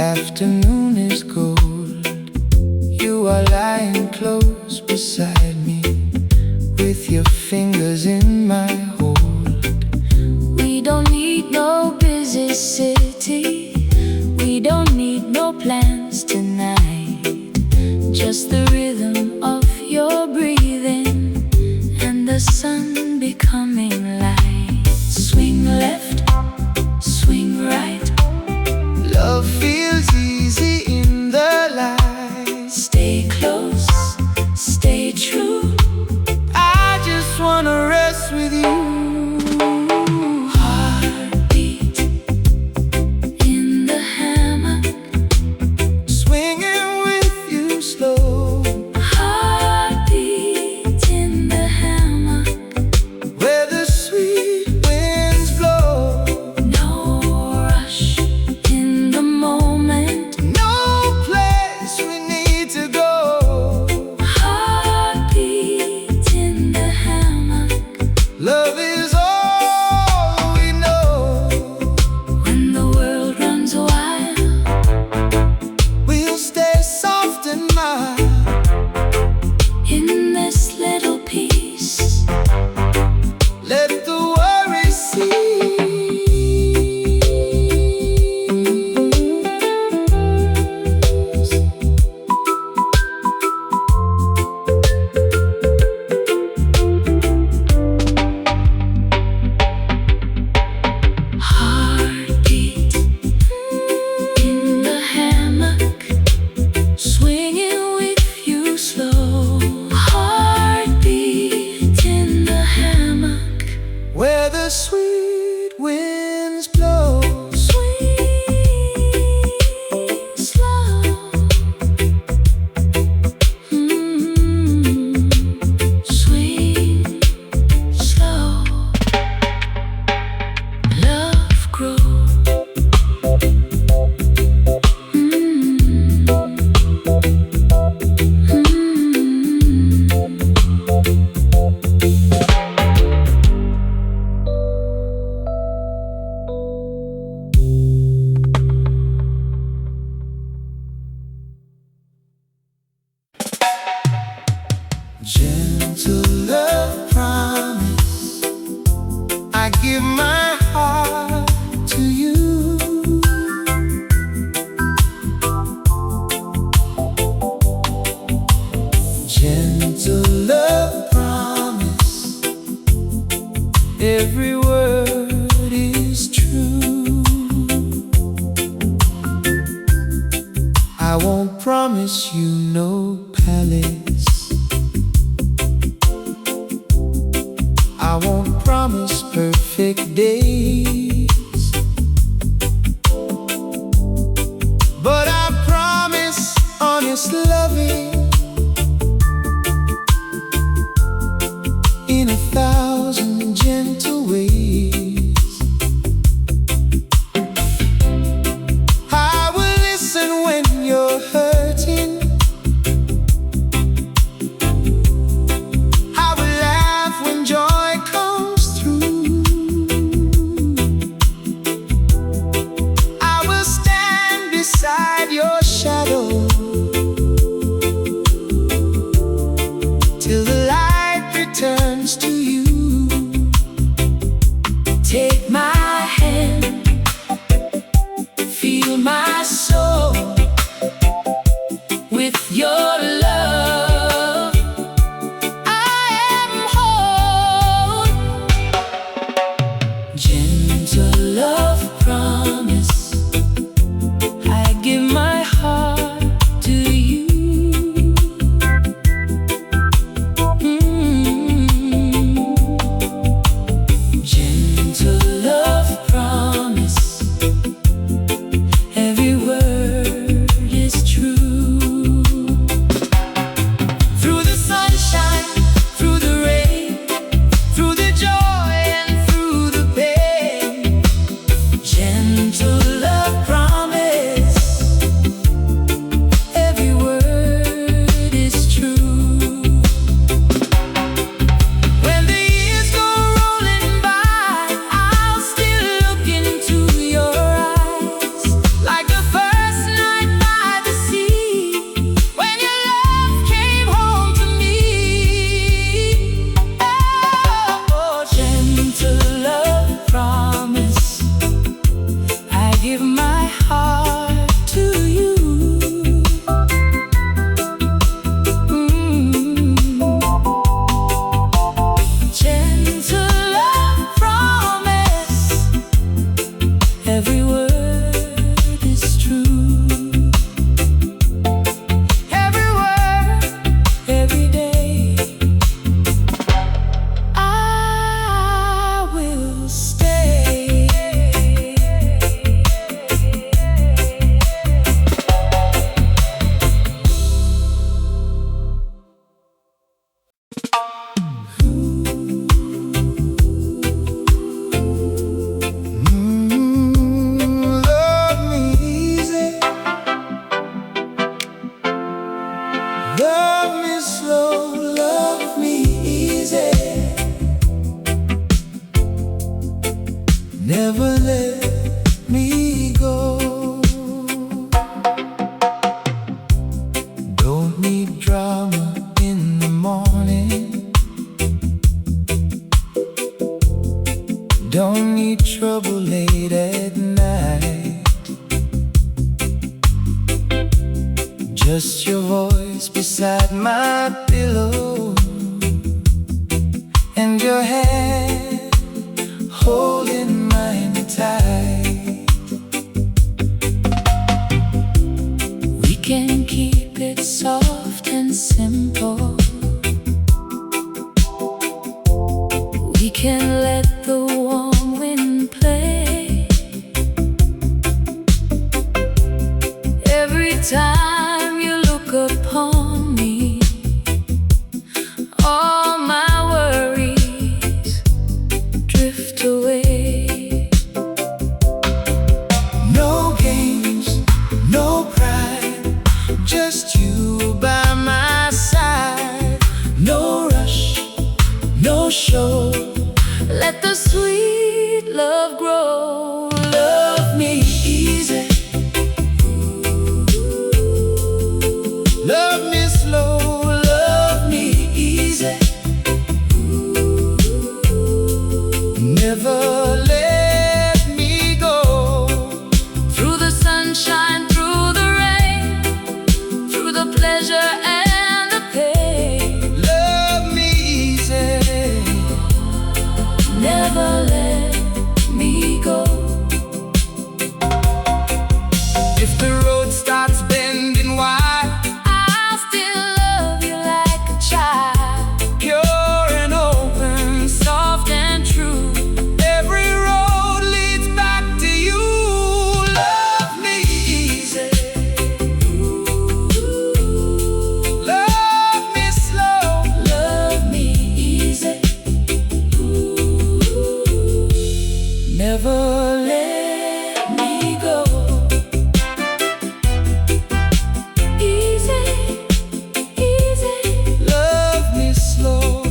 afternoon is gold. You are lying close beside me, with your fingers in my hold. We don't need no busy city, we don't need no plans tonight. Just the rhythm of your breathing and the sun becoming light. Swing left, swing right. Love feels easy in the light. Stay close, stay true. I just wanna rest with you. Heartbeat in the hammock, swinging with you slow. heartbeat in the hammock. Where the sweet winds blow. No rush in the moment. No place we need to go. Heartbeat in the hammock. Love is all we know. When the world runs wild, We'll stay soft and mild. in this little piece, Let the worries cease. heartbeat in the hammock, swinging with you slow. Heartbeat in the hammock. Where the sweet winds blow. Swing slow. Swing slow. Love grow. Gentle love promise, I give my heart to you. Gentle love promise, every word is true. I won't promise you no palace, I won't promise perfect days, but I promise honest loving in 1,000 gentle ways. I will listen when you're hurting, I will laugh when joy comes through. I will stand beside your shadow till the light returns to you. Take my hand, feel my soul with your love. I am whole. Gentle love promise, I give my heart to you. Gentle love promise, every Just your voice beside my pillow, and your hand holding mine tight. We can keep it soft and simple. We can let the warm wind play. Every time you look upon me, all my worries drift away. No games, no pride, just you by my side. No rush, no show, Let the sweet love grow. love me easy, love me slow, love me easy. Never let me go. Through the sunshine, through the rain, through the pleasure and the pain. Love me easy, Never let me go. if the road starts bending wide, I'll still love you like a child. pure and open, Soft and true. every road leads back to you. Love me easy, love me slow, Love me easy. never Let me go. Easy, easy. love me slow.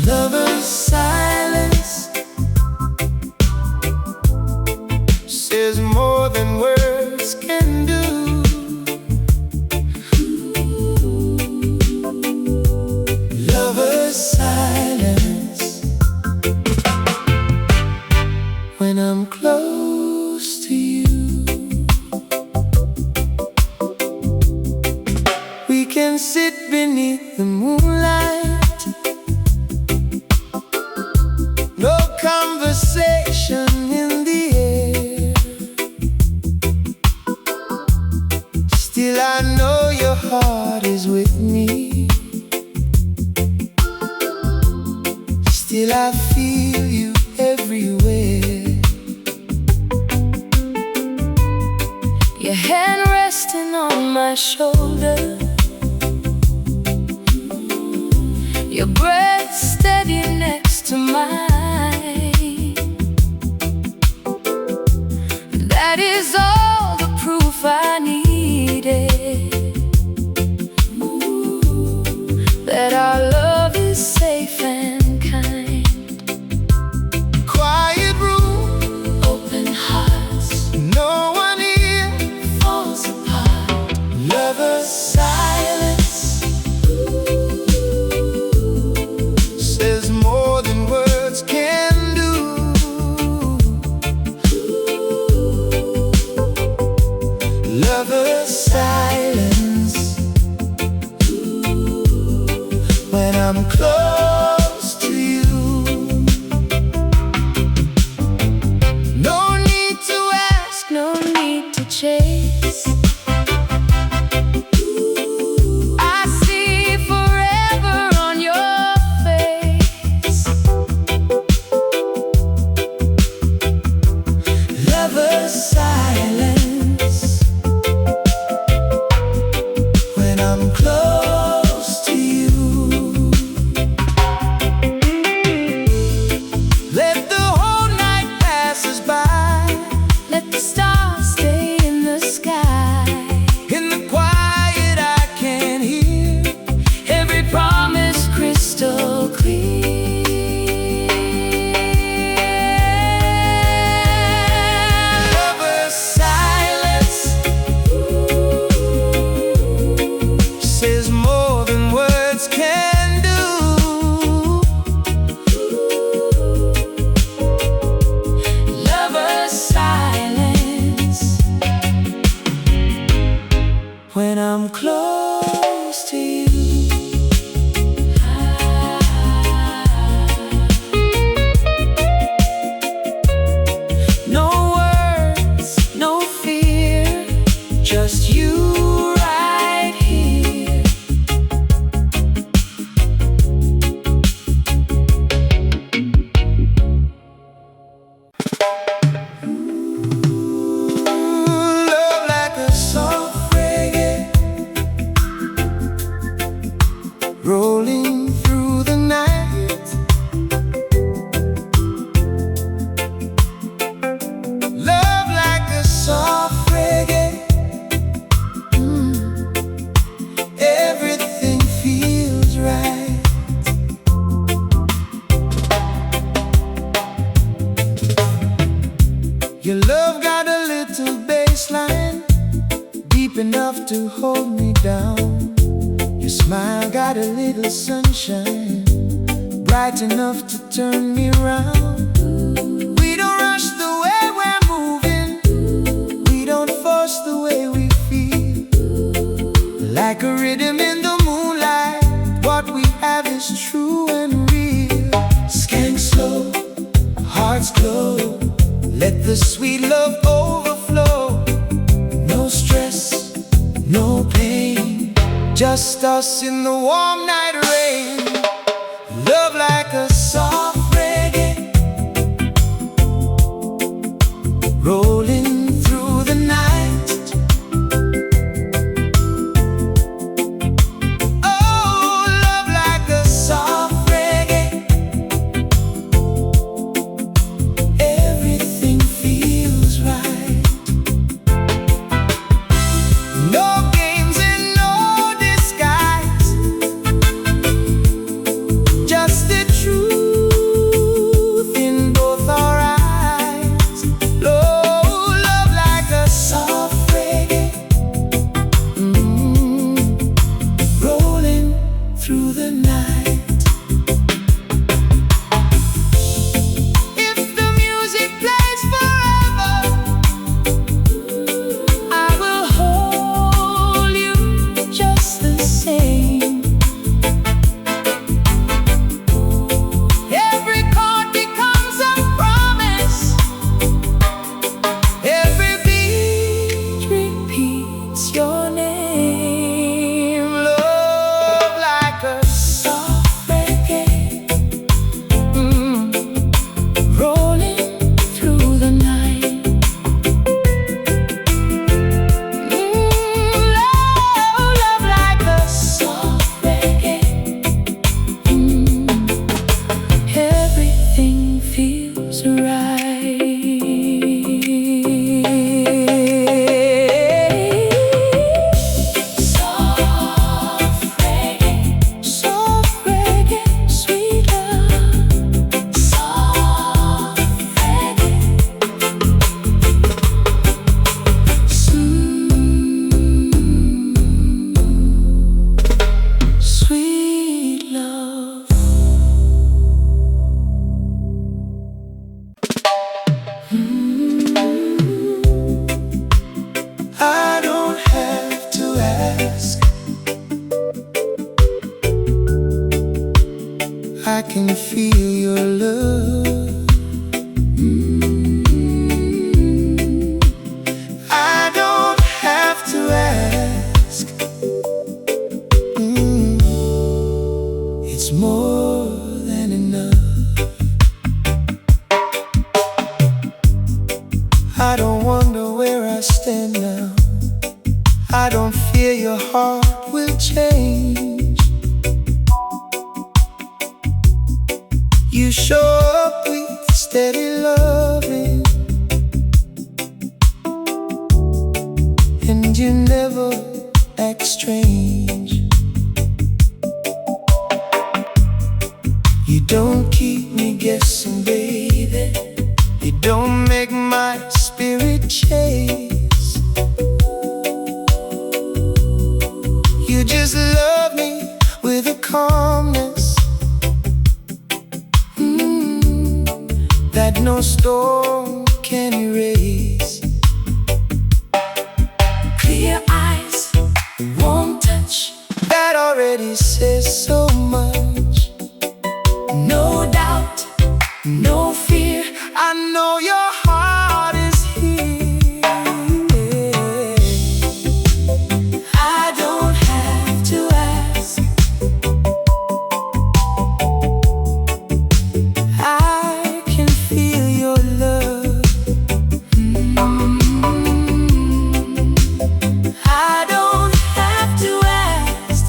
Lover's silence says more than words can do. Lover's silence when I'm close to you. We can sit beneath the moonlight, no conversation in the air. Still I know your heart is with me. Still I feel you everywhere. Your hand resting on my shoulder, your breath steady next to mine. That is all the proof I needed, that our love is safe and kind. Quiet room, Open hearts, no one here falls apart. Lover's silence says more than words can do. Lover's silence when I'm close to you. No need to ask, No need to chase. I see forever on your face. lover's silence when I'm close to you. rolling through the night. Love like a soft reggae. Everything feels right. Your love got a little bassline, deep enough to hold me down. Your smile got a little sunshine, bright enough to turn me round. We don't rush the way we're moving, we don't force the way we feel. Like a rhythm in the moonlight, what we have is true and real. Skank slow, hearts glow, let the sweet love overflow. No stress, no pain, just us in the warm night rain. Love like a soft reggae, rolling through the night. Oh, love like a soft reggae. Everything feels right. No games and no disguise, just the truth in both our eyes. Oh, love like a soft reggae, rolling through the night. If the music plays forever, I will hold you just the same. Every chord becomes a promise, every beat repeats your name. Love like a soft reggae, rolling through the night. Love like a soft reggae. Everything feels right. Soft reggae, sweet love. Soft reggae, sweet love. I don't have to ask, I can feel your love. I don't have to ask, it's more than enough. I don't wonder where I stand now, I don't fear your heart will change. You show up with steady loving, and you never act strange. You don't keep me guessing, baby, you don't make my spirit chase. You just love me with a calmness that no storm can erase. Clear eyes, warm touch, that already says so much. No doubt, no fear, I know your heart is here. I don't have to ask, I can feel your love. I don't have to ask,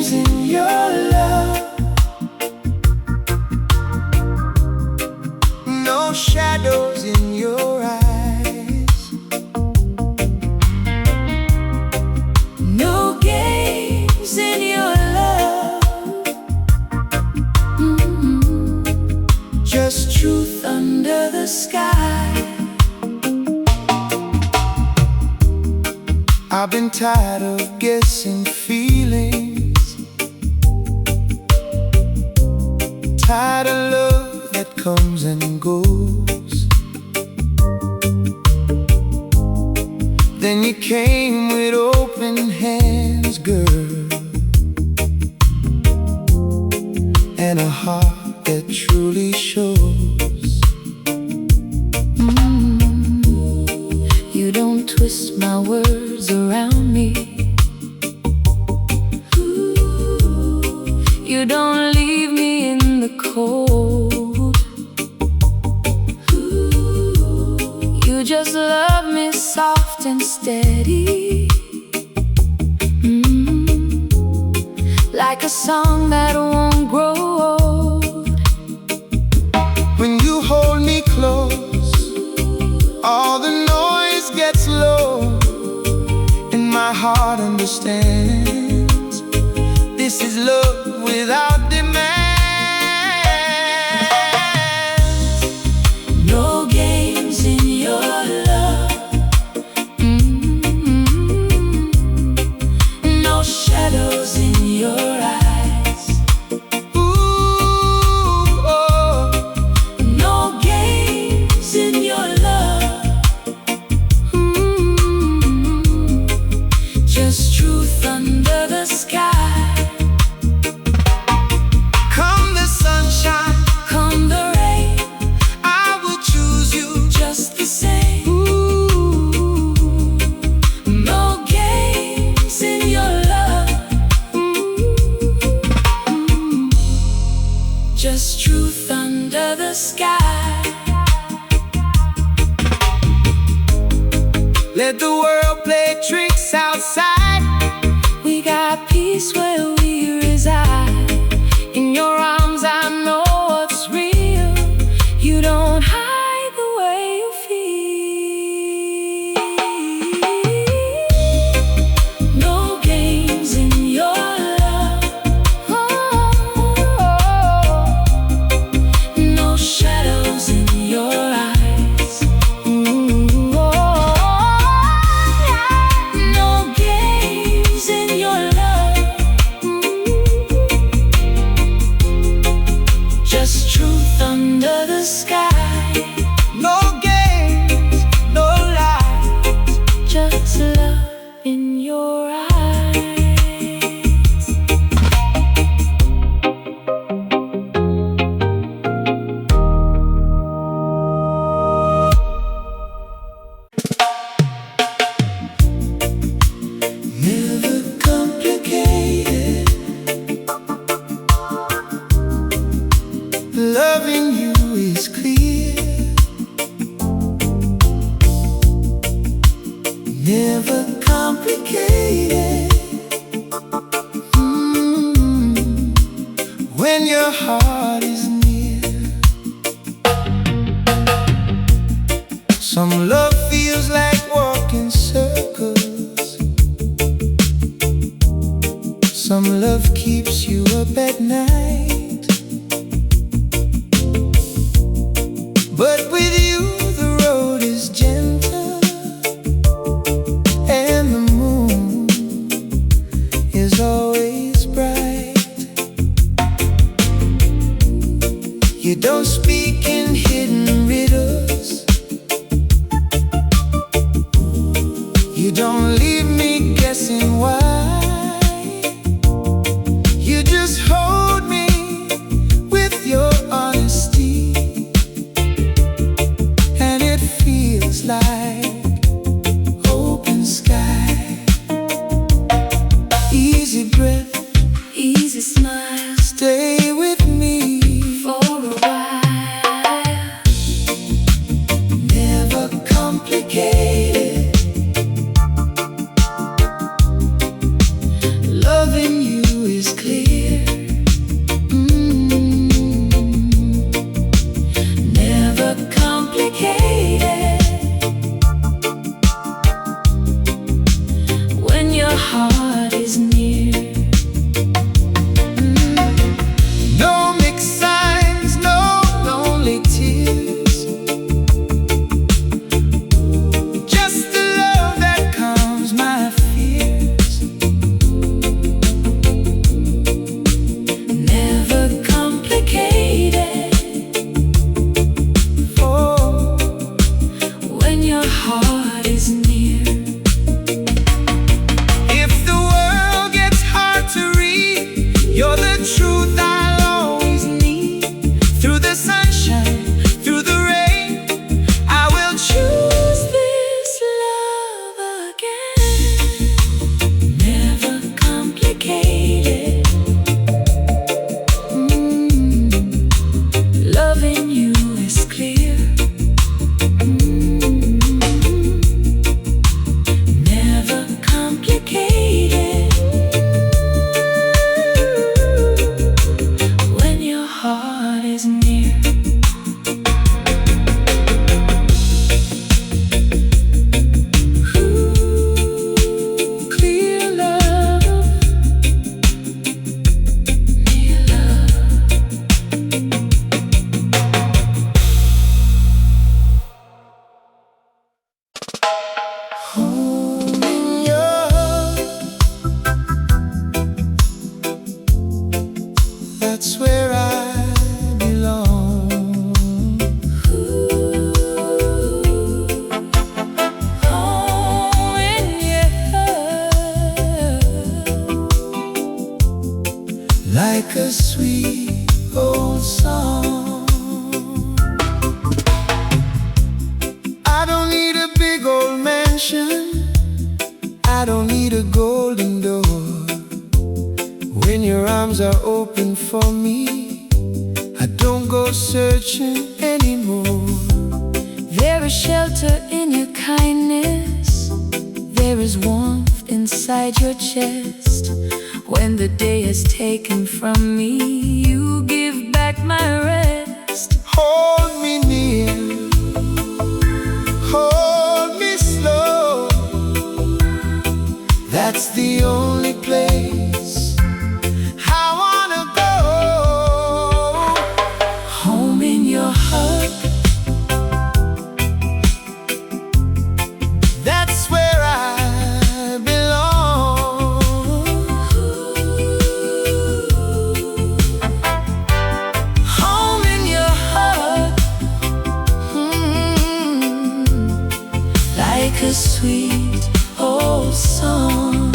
games in your love, no shadows in your eyes, no games in your love. Just truth Under the sky, I've been tired of guessing feelings, tired of love that comes and goes. Then you came with open hands, girl, and a heart that truly shows. you don't twist my words around me. You don't leave me in the cold. You just love me soft and steady, like a song that won't grow old. When you hold me close, all the noise gets low, and my heart understands. This is love without demand. No games in your love. No shadows in your eyes. Ooh, oh. No games in your love. Just truth under the sky. Come the sunshine, Come the rain, I will choose you. just the same. Ooh, No games in your love. Just truth under the sky. let the world play tricks outside. We got peace where we reside. In your arms I know what's real. You don't hide the way you feel. No games in your love. No shadows in your eyes. No games in your love. Just truth under the sky. No games, no lies. Just love in your eyes. Never complicated. Loving you is clear. Never complicated. When your heart is near. Some love feels like walking circles. Some love keeps you up at night. But with you the road is gentle, and the moon is always bright. You don't speak in hidden riddles. You don't leave me guessing why. You just hold me with your honesty. is clear. Never complicated. When your heart is near. No mixed signs, no lonely tears. Just the love that calms my fears. Never complicated. Oh, When your heart is near. if the world gets hard to read, you're the truth I'll always need. Through the sunshine, through the rain, I will choose This love again. Never complicated. Loving you is clear. Never complicated. When your heart is near. Clear love, near love. home in your heart. That's where I belong. Home in your heart. Like a sweet old song. I don't need a big old mansion. I don't need a golden door. When your arms are open for me, I don't go searching anymore. There is shelter in your kindness. There is warmth inside your chest. When the day is taken from me, you give back my rest. Hold me near, hold me slow. That's the only place I wanna go. Home in your heart. That's where I belong. Home in your heart. Like a sweet old song.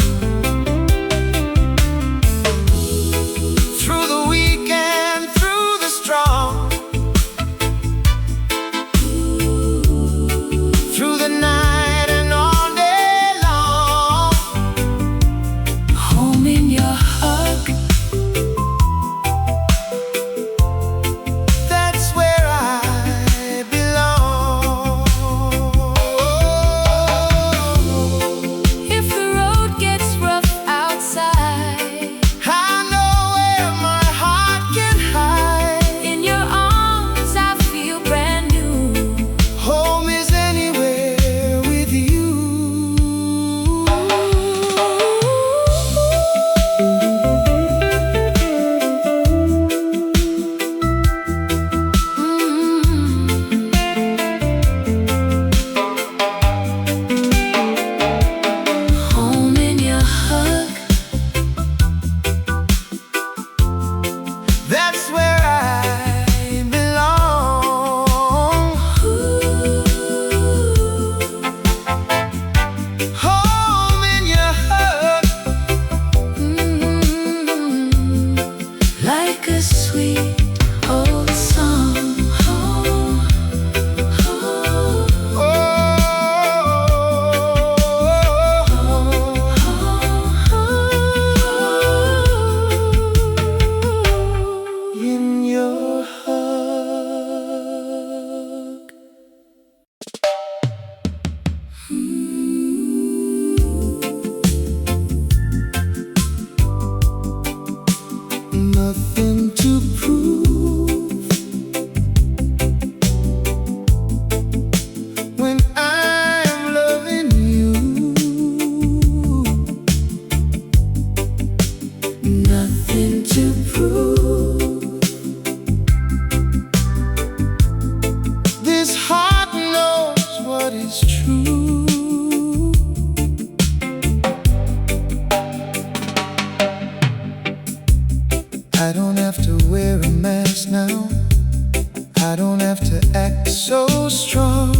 have to wear a mask now. I don't have to act so strong.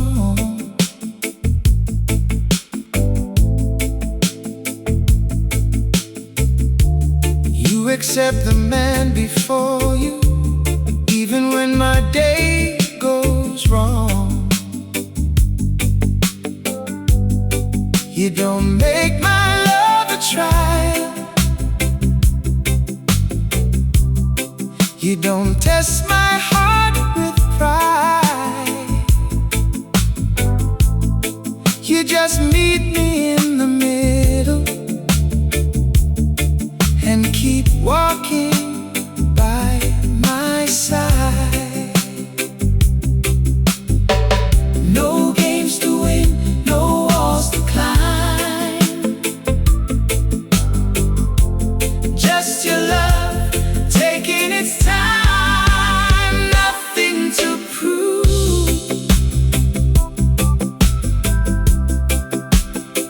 You accept the man before you, even when my day goes wrong. You don't make my love a trial. You don't test my heart with pride. You just meet me in the middle and keep walking by my side. No games to win, no walls to climb. Just your love taking its time, nothing to prove.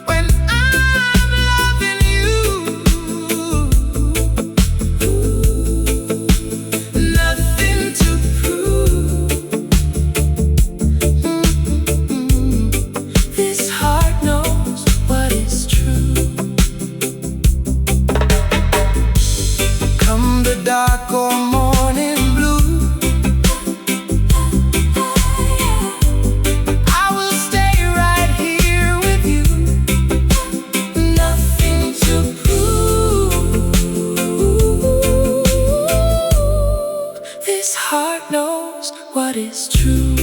When I'm loving you, nothing to prove. This heart knows what is true. Come the dark or morning blue, I will stay right here with you. Nothing to prove. This heart knows what is true.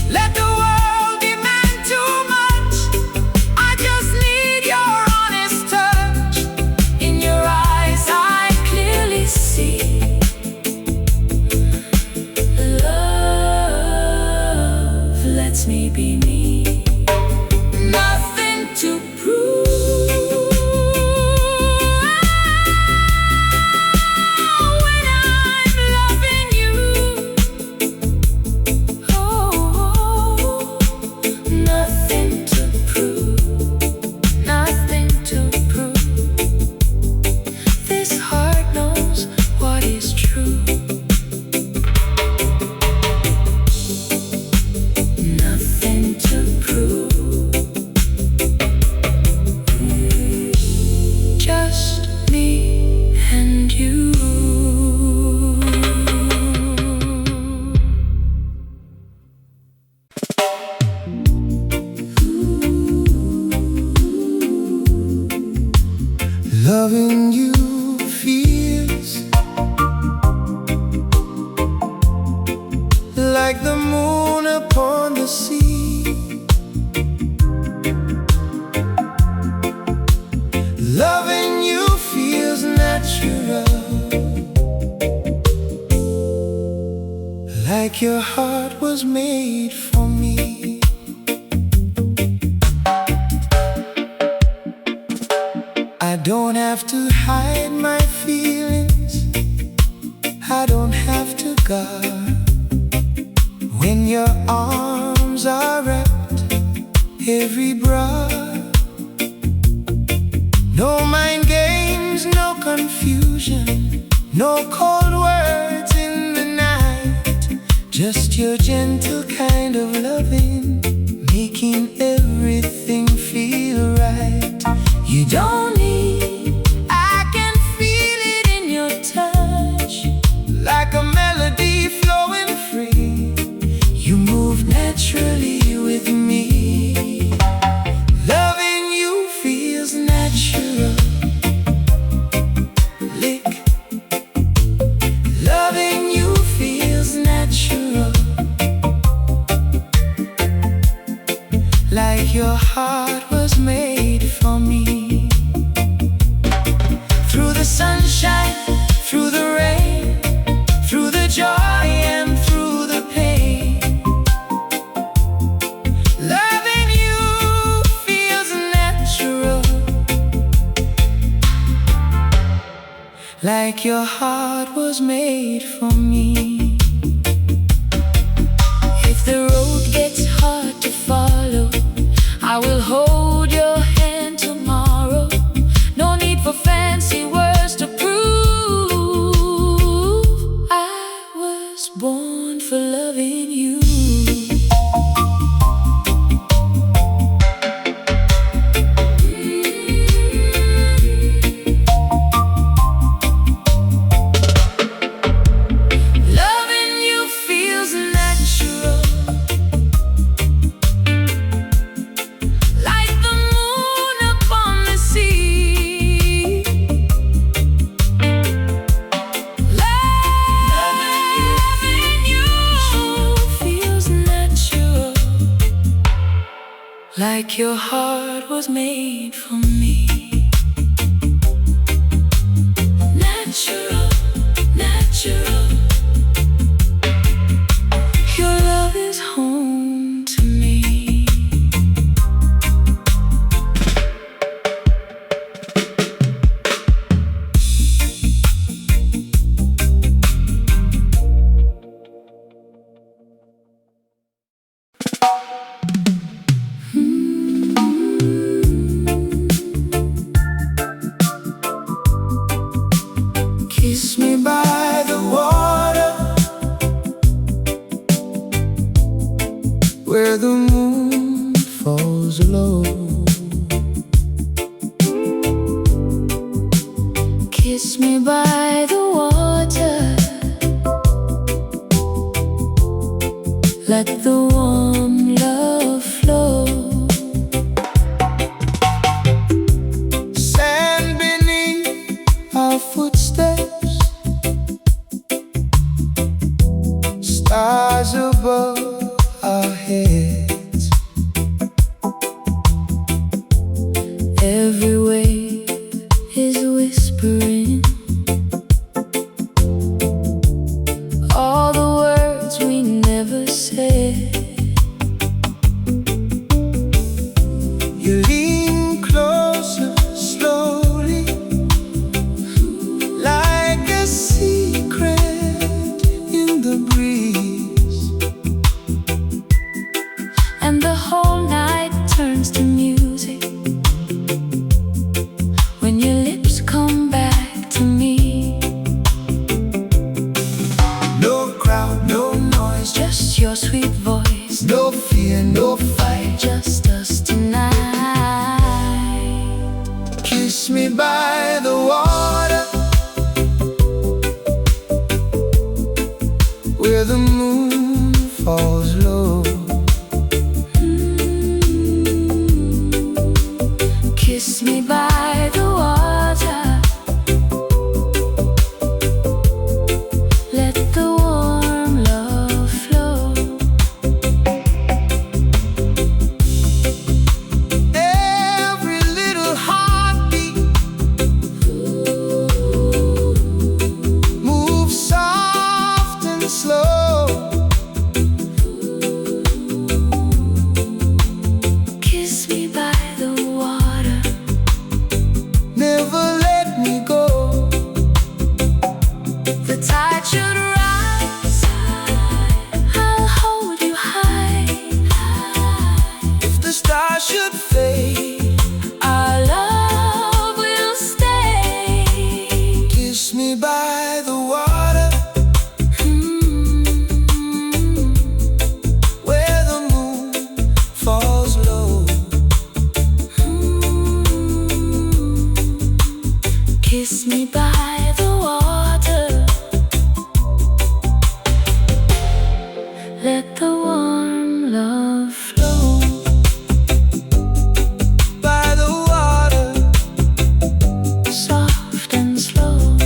Let the world demand too much. I just need your honest touch. In your eyes I clearly see love lets me be me. Nothing to prove. When I'm loving you, oh, nothing to prove. Nothing to prove. This heart knows what is true. Nothing to prove. Just me and you. Loving you feels like the moon upon the sea. Loving you feels natural, like your heart was made for me. I don't have to hide my feelings, I don't have to guard. When your arms are wrapped every breath, no mind games, no confusion, no cold words in the night. Just your gentle kind of loving, making everything feel right. You don't need, I can feel it in your touch, like a melody flowing free. You move naturally with me. Loving you feels natural. Lick. Loving you feels natural, like your heart was made for me. Through the sunshine, through the rain, through the joy and through the pain, loving you feels natural, like your heart was made for me. If the road gets hard to follow, I will hold your hand tomorrow. No need for fancy like your heart was made for me. Natural, natural. Your love is home to me. Kiss me by the water, where the moon falls low. Kiss me by the water, let the warm love flow. Sand beneath our footsteps, stars above our heads. Every wave is whispering all the words we never said. You lean closer slowly, like a secret in the breeze, And the whole night turns to music when your lips come back to me. no crowd, no noise, Just your sweet voice, no fear, no fight. just us tonight. Kiss me by the water, where the moon falls low. Kiss me by the water, let the warm love flow. Every little heartbeat moves soft and slow. Kiss me by the water, Never let me go. the tide should rise, I'll hold you high. If the stars should fade, Our love will stay. kiss me by the water, where the moon falls low. Kiss me by the water, let the warm love flow. By the water, Soft and slow.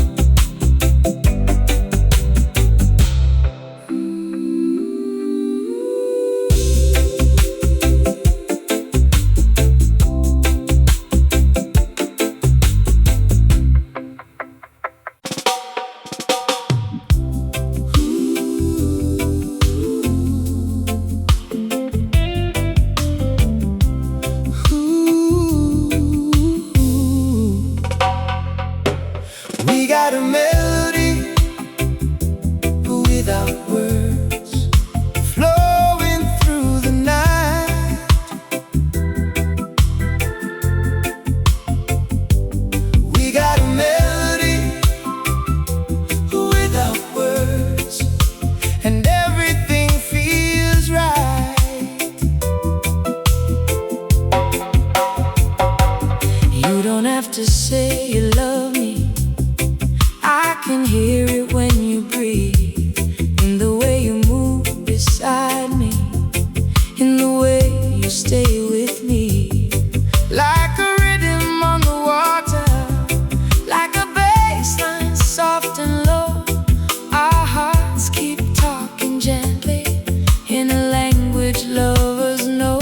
ooh, we got a melody without words, flowing through the night. We got a melody without words, and everything feels right. You don't have to say you love me, I can hear it when you breathe, in the way you move beside me, in the way you stay with me. Like a rhythm on the water, Like a bassline, soft and low, our hearts keep talking gently in a language lovers know.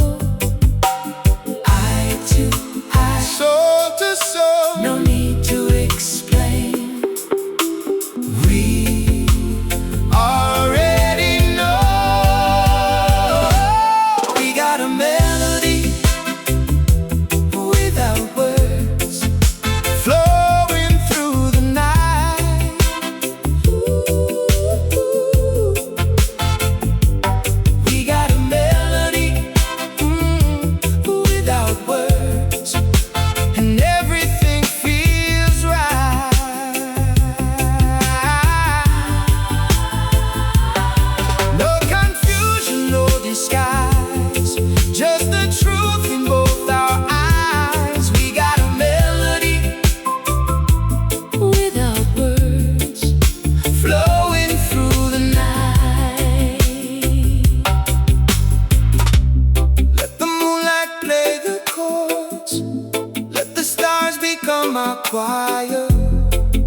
become a choir.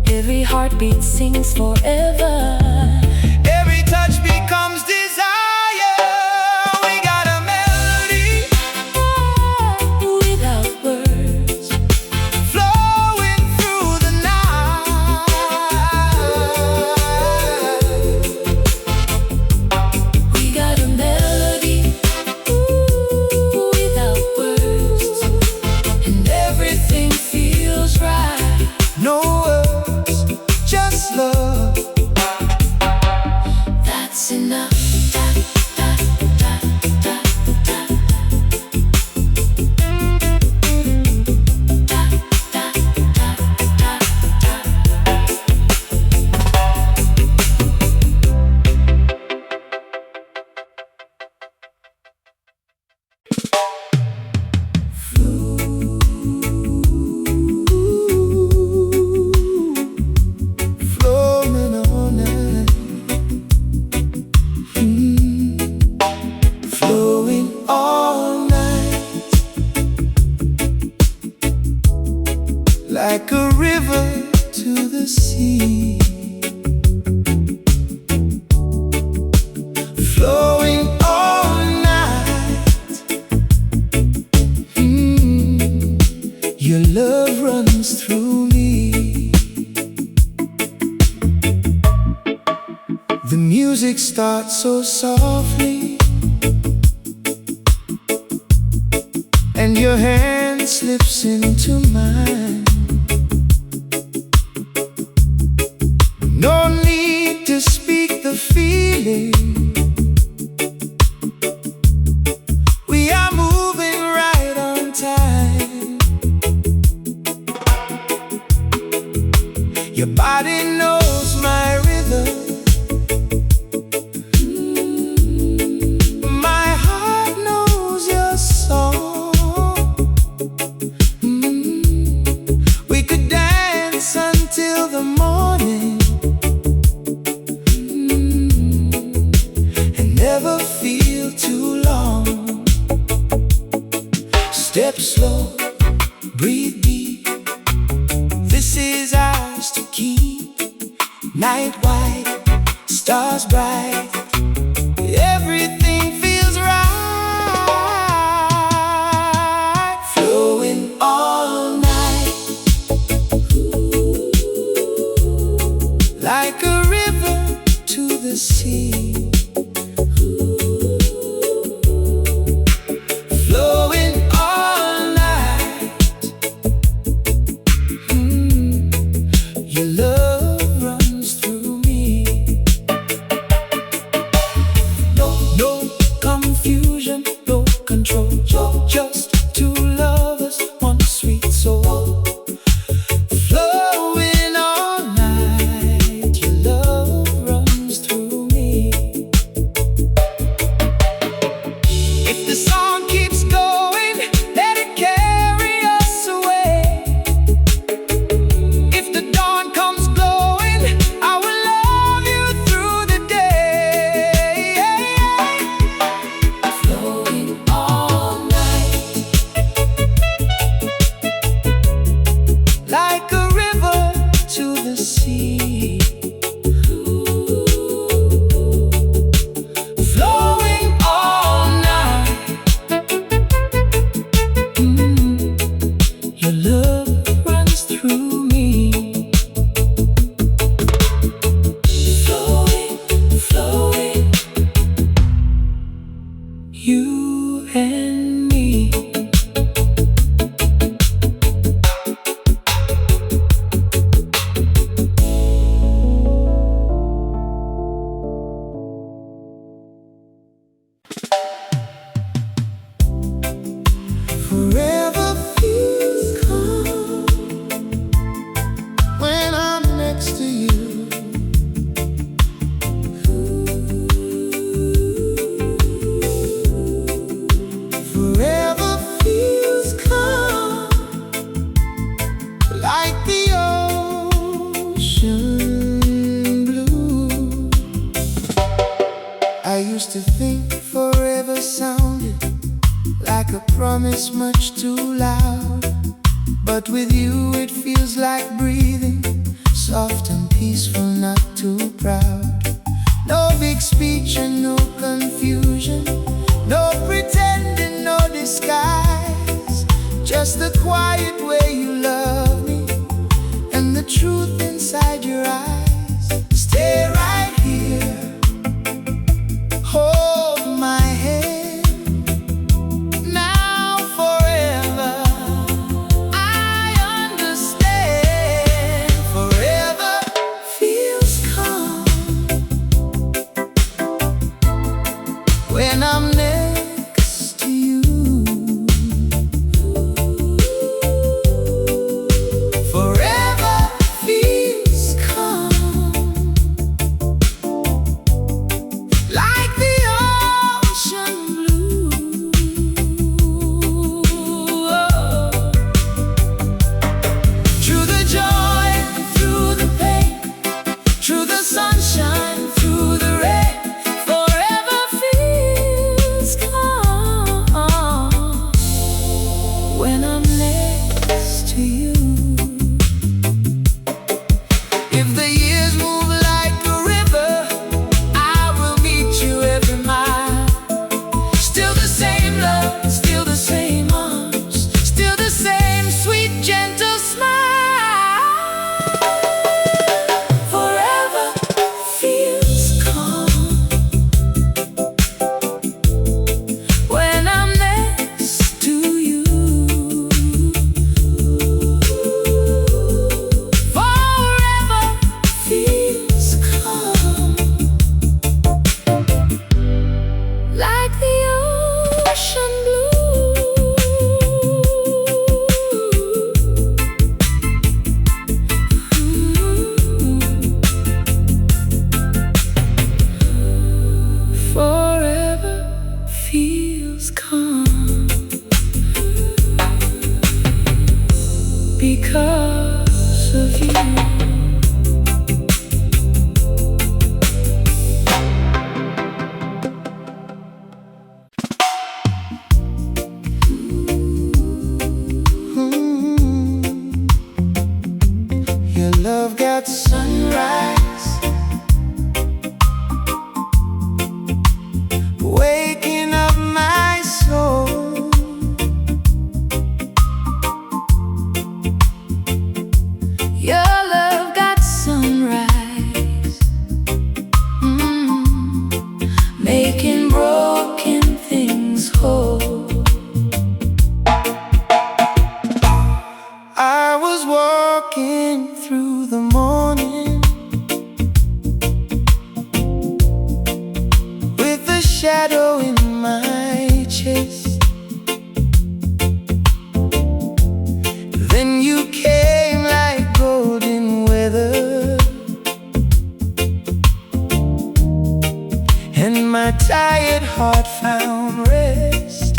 Every heartbeat sings forever. Every touch becomes desire. We got a melody without words, flowing through the night. we got a melody without words, and everything feels right. No words, just love. That's enough. Flowing all night. Flowing all night. Like a river to the sea. Flowing all night. Your love runs through me. The music starts so softly, and your hand slips into mine. No need to speak the feeling. We are moving right on time. Your body knows my rhythm. My heart knows your song. We could dance until the morning, and never feel too long. Step slow, breathe deep. This is ours to keep. Night white, stars bright. Everything feels right. Flowing all night. Like a river to the sea. Flowing all night. Your love runs through me. No confusion, no control. Just two lovers, one sweet soul. Flowing all night. Your love runs through me. If the song keeps going, let it carry us away. If the dawn comes glowing, I will love you through the day. Flowing all night. Like a river to the sea. Flowing all night. Your love runs through me. Flowing, flowing, You and me. Forever feels calm when I'm next to you. Forever feels calm, like the ocean blue. I used to think forever sounded like a promise much too loud, but with you it feels like breathing, soft and peaceful, not too proud. No big speech and no confusion, no pretending, no disguise. Just the quiet way you love me and the truth inside your eyes. Stay right here, hold my hand, now forever. I understand, forever feels calm when I'm next to you. Forever feels calm, like the ocean blue. Through the joy and through the pain, through the sunshine, through the rain, forever feels calm when I'm next to you. If the years move like a river, I will meet you every mile. Still the same love, still the same arms, still the same sweet, gentle smile. Forever feels calm when I'm next to you. Forever feels calm, like the ocean blue. Forever feels calm because of you. Your love got sunrise, waking up my soul. Your love got sunrise, making broken things whole. I was walking through the morning with a shadow in my chest. Then you came like golden weather, and my tired heart found rest.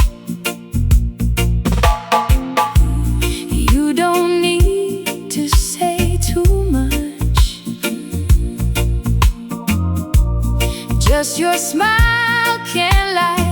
You don't need to say too much, just your smile can light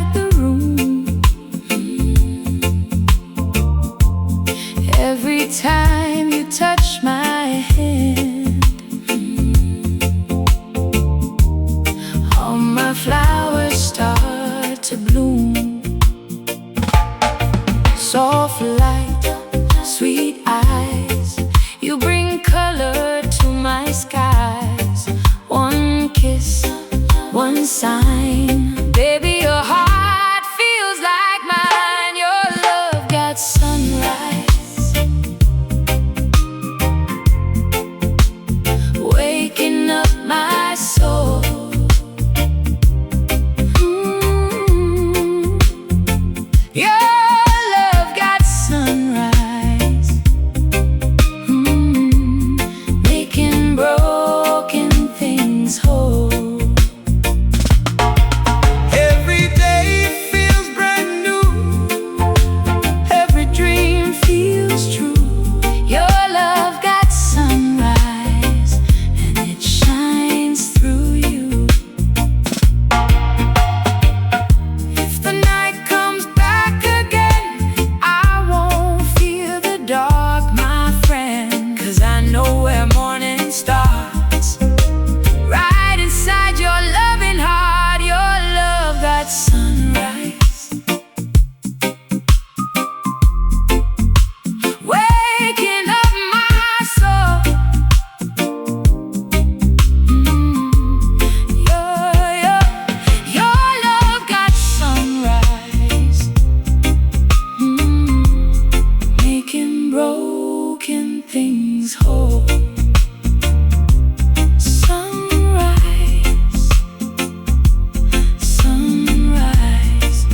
brings hope. Sunrise, sunrise,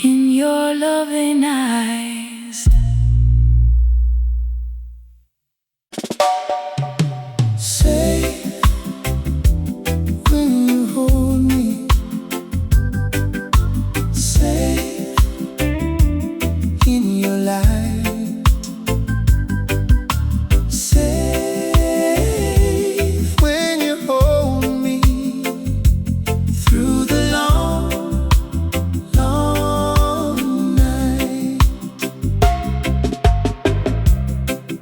in your loving eyes. Say when you hold me, safe in your light, safe when you hold me through the long, long night.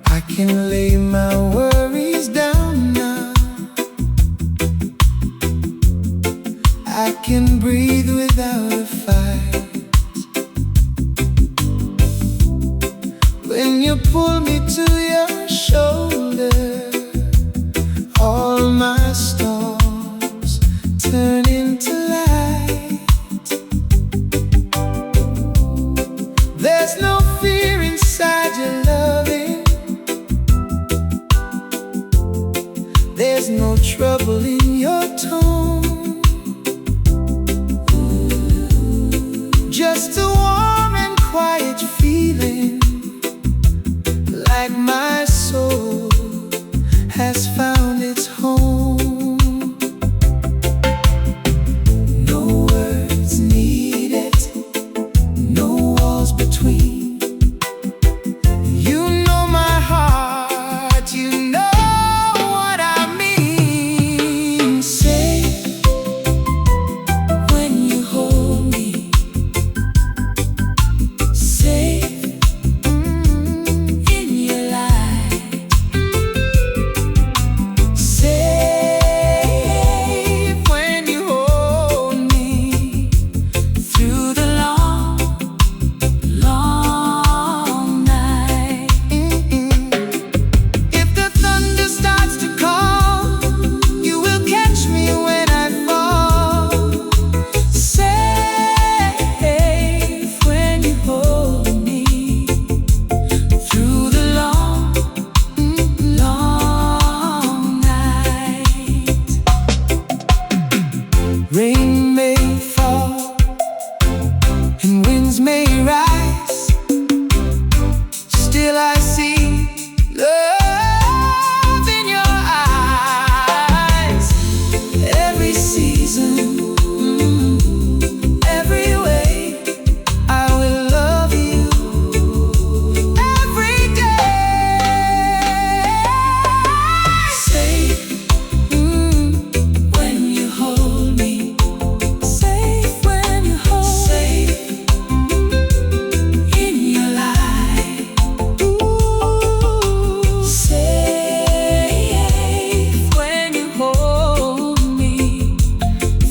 I can lay my worries down now. I can breathe without a fight. When you pull me to your shoulder, all my storms turn into light. There's no fear inside your loving. There's no trouble in your tone. Just a warm and quiet feeling, like my soul has found its home. No words needed, no walls between. You know my heart, you know what I mean. Safe when you hold me, safe in your light, safe when you hold me through the long, long night. If the thunder starts to call, you will catch me when I fall. Safe when you hold me through the long, long night. Rain may fall and winds may rise, still I see love in your eyes. Every season, every way, I will love you every day. Safe when you hold me, safe when you hold, safe in your light. Safe when you hold me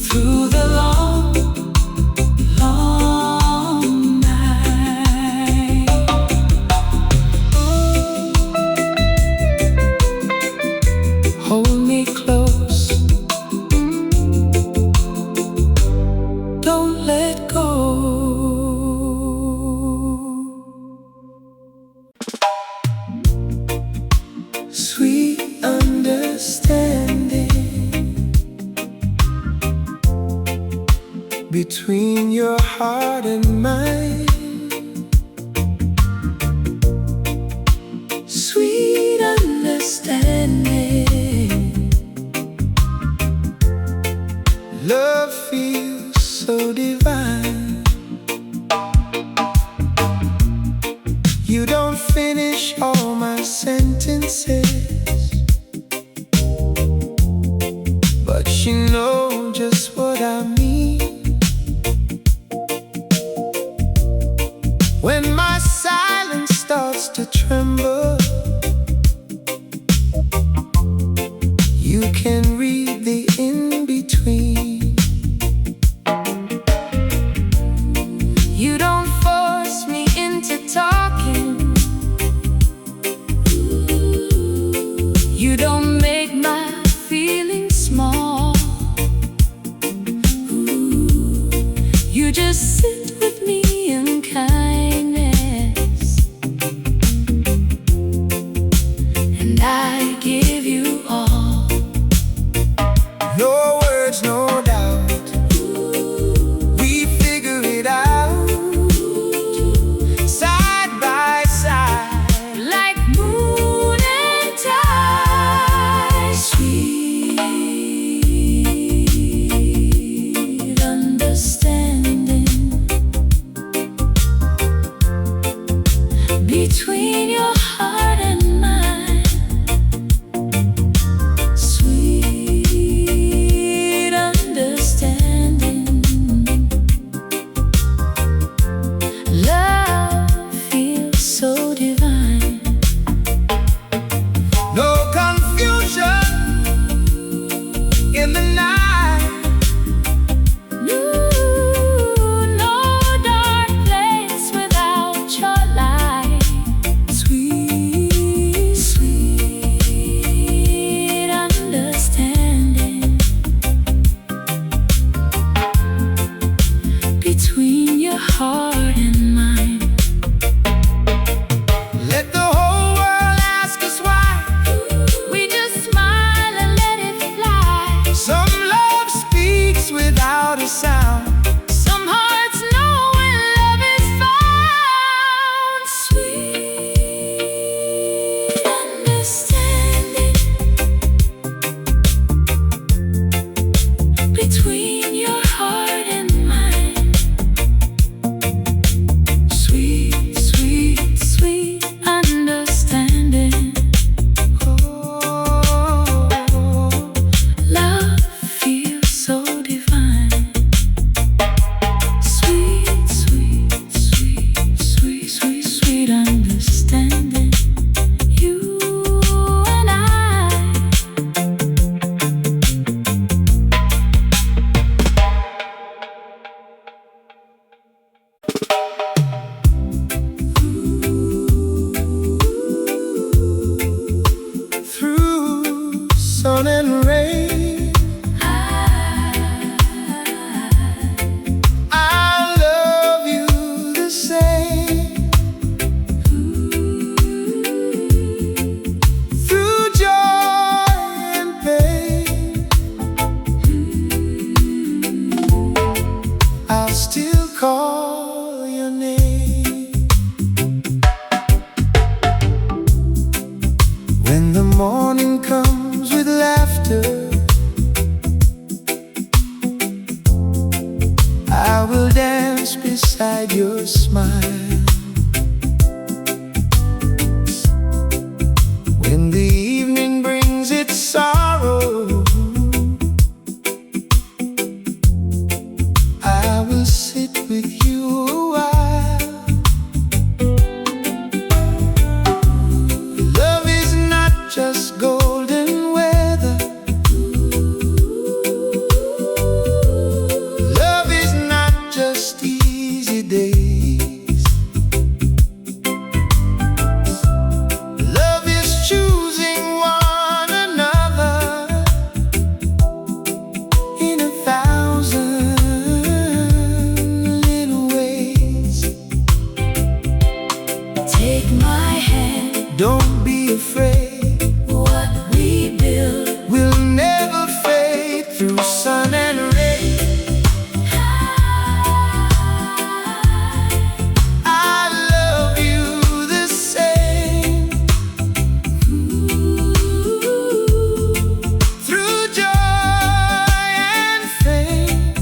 through the long, long night. Hold me close, don't let go. Sweet understanding between your heart and mine. Sweet understanding. Love feels so divine. You don't finish all my sentences, but you know just what I mean. When my silence starts to tremble, you can read the in-between. You don't force me into talking. You don't make my feelings small. You just sit with me in kindness. between your heart and mine. Sweet understanding. Love feels so divine. No confusion in the night. No dark place without your light. Sweet, sweet understanding between your heart and mine. Let the whole world ask us why. We just smile and let it fly. Some love speaks without a sound. Some hearts know when love is found. Sweet understanding between your heart and mine. Sweet, sweet, sweet understanding. Love feels so divine. Sweet, sweet, sweet, sweet, sweet, sweet understanding. You and I. Through sun and rain, I love you the same. Through joy and pain, I'll still call your name. When the morning comes with laughter, I will dance beside your smile. When the evening brings its sorrow, I will sit with you a while. Love is not just golden weather. Love is not just easy days. Love is choosing one another in 1,000 little ways. Take my hand. Don't be afraid, What we build. we'll never fade through sun and rain. I love you the same. Through joy and pain,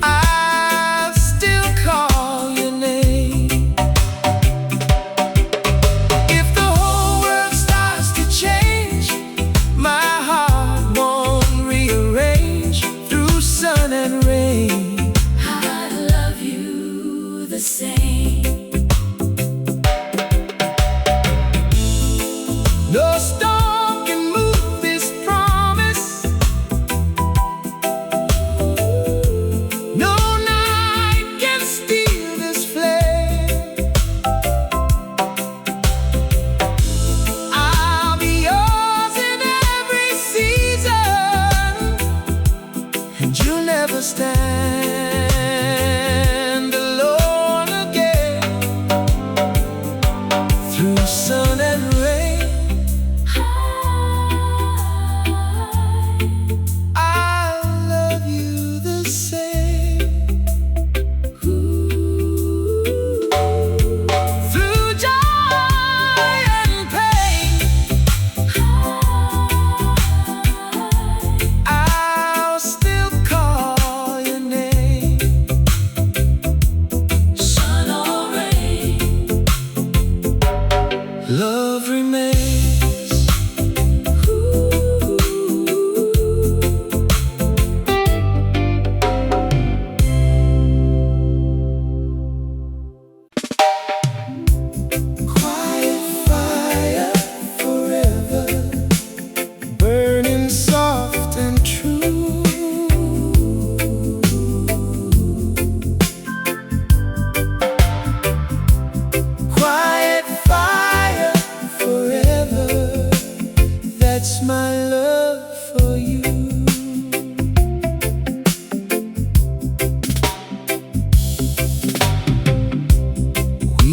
I'll still call your name. If the whole world starts to change, my heart won't rearrange. Through sun and rain, I love you the same. no storm can move this promise. No night can steal this flame. I'll be yours in every season, and you'll never stand alone again.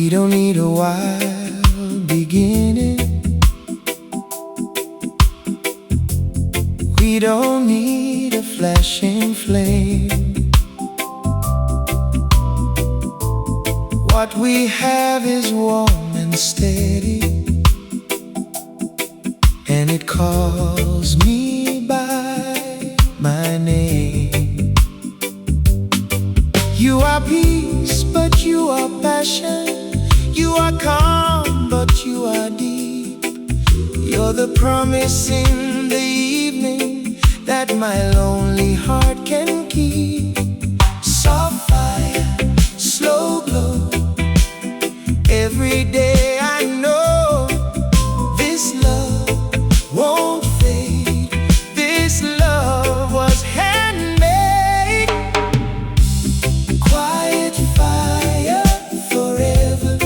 We don't need a wild beginning. We don't need a flashing flame. What we have is warm and steady, and it calls me by my name. You are peace, but you are passion. You are calm, but you are deep. You're the promise in the evening that my lonely heart can keep. Soft fire, slow glow. Every day I know this love won't fade. This love was handmade. Quiet fire forever,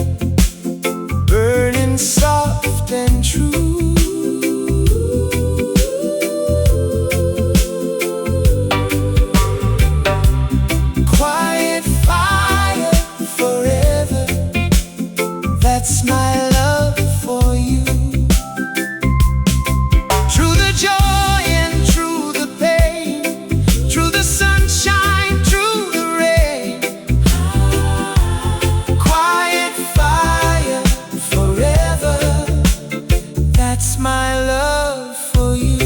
burning soft and true. Quiet fire forever, that's my love for you. Through the joy and through the pain, through the sunshine, through the rain. Quiet fire forever, that's my love for you.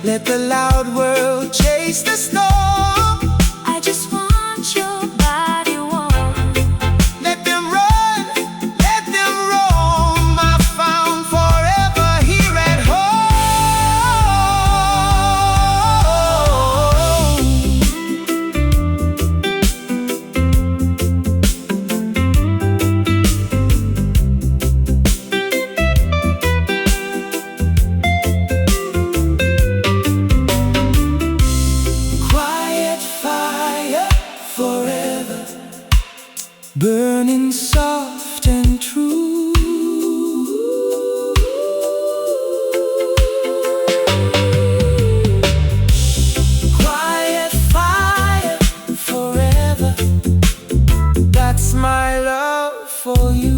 Let the loud world chase the storm. I just want your body warm. Let them run, let them roam. I found forever here at quiet fire forever, burning soft and true. Quiet fire forever, that's my love for you.